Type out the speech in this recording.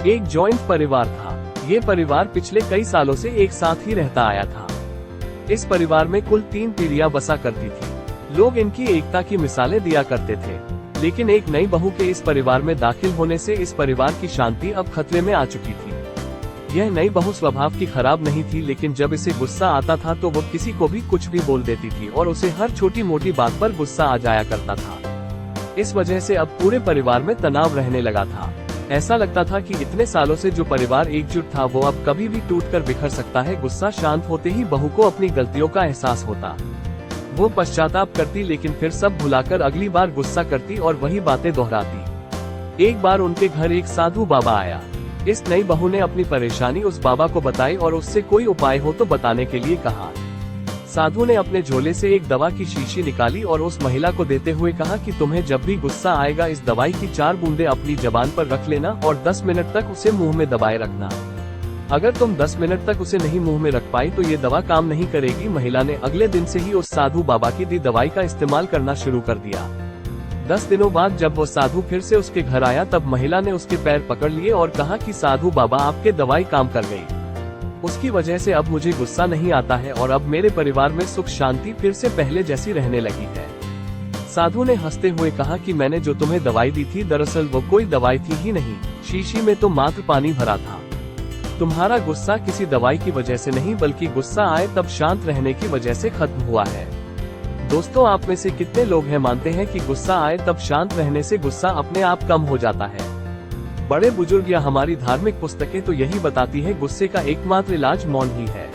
एक जॉइंट परिवार था। ये परिवार पिछले कई सालों से एक साथ ही रहता आया था। इस परिवार में कुल 3 पीढ़ियां बसा करती थी। लोग इनकी एकता की मिसालें दिया करते थे, लेकिन एक नई बहू के इस परिवार में दाखिल होने से इस परिवार की शांति अब खतरे में आ चुकी थी। यह नई बहू स्वभाव की खराब नहीं थी, लेकिन जब इसे गुस्सा आता था तो वो किसी को भी कुछ भी बोल देती थी और उसे हर छोटी मोटी बात पर गुस्सा आ जाया करता था। इस वजह से अब पूरे परिवार में तनाव रहने लगा था। ऐसा लगता था कि इतने सालों से जो परिवार एकजुट था वो अब कभी भी टूटकर बिखर सकता है। गुस्सा शांत होते ही बहू को अपनी गलतियों का एहसास होता। वो पश्चाताप करती, लेकिन फिर सब भुलाकर अगली बार गुस्सा करती और वही बातें दोहराती। एक बार उनके घर एक साधु बाबा आया। इस नई बहू ने अपनी परेशानी उस बाबा को बताई और उससे कोई उपाय हो तो बताने के लिए कहा। साधु ने अपने झोले से एक दवा की शीशी निकाली और उस महिला को देते हुए कहा कि तुम्हें जब भी गुस्सा आएगा इस दवाई की 4 बूंदे अपनी जबान पर रख लेना और 10 मिनट तक उसे मुंह में दबाए रखना। अगर तुम 10 मिनट तक उसे नहीं मुंह में रख पाई तो ये दवा काम नहीं करेगी। महिला ने अगले दिन से ही उस साधु बाबा की दी दवाई का इस्तेमाल करना शुरू कर दिया। 10 दिनों बाद जब वो साधु फिर से उसके घर आया तब महिला ने उसके पैर पकड़ लिए और कहा कि साधु बाबा आपके दवाई काम कर गई। उसकी वजह से अब मुझे गुस्सा नहीं आता है और अब मेरे परिवार में सुख शांति फिर से पहले जैसी रहने लगी है। साधु ने हंसते हुए कहा कि मैंने जो तुम्हें दवाई दी थी दरअसल वो कोई दवाई थी ही नहीं, शीशी में तो मात्र पानी भरा था। तुम्हारा गुस्सा किसी दवाई की वजह से नहीं बल्कि गुस्सा आए तब शांत रहने की वजह से खत्म हुआ है। दोस्तों, आप में से कितने लोग हैं मानते हैं कि गुस्सा आए तब शांत रहने से गुस्सा अपने आप कम हो जाता है? बड़े बुजुर्ग या हमारी धार्मिक पुस्तकें तो यही बताती है गुस्से का एकमात्र इलाज मौन ही है।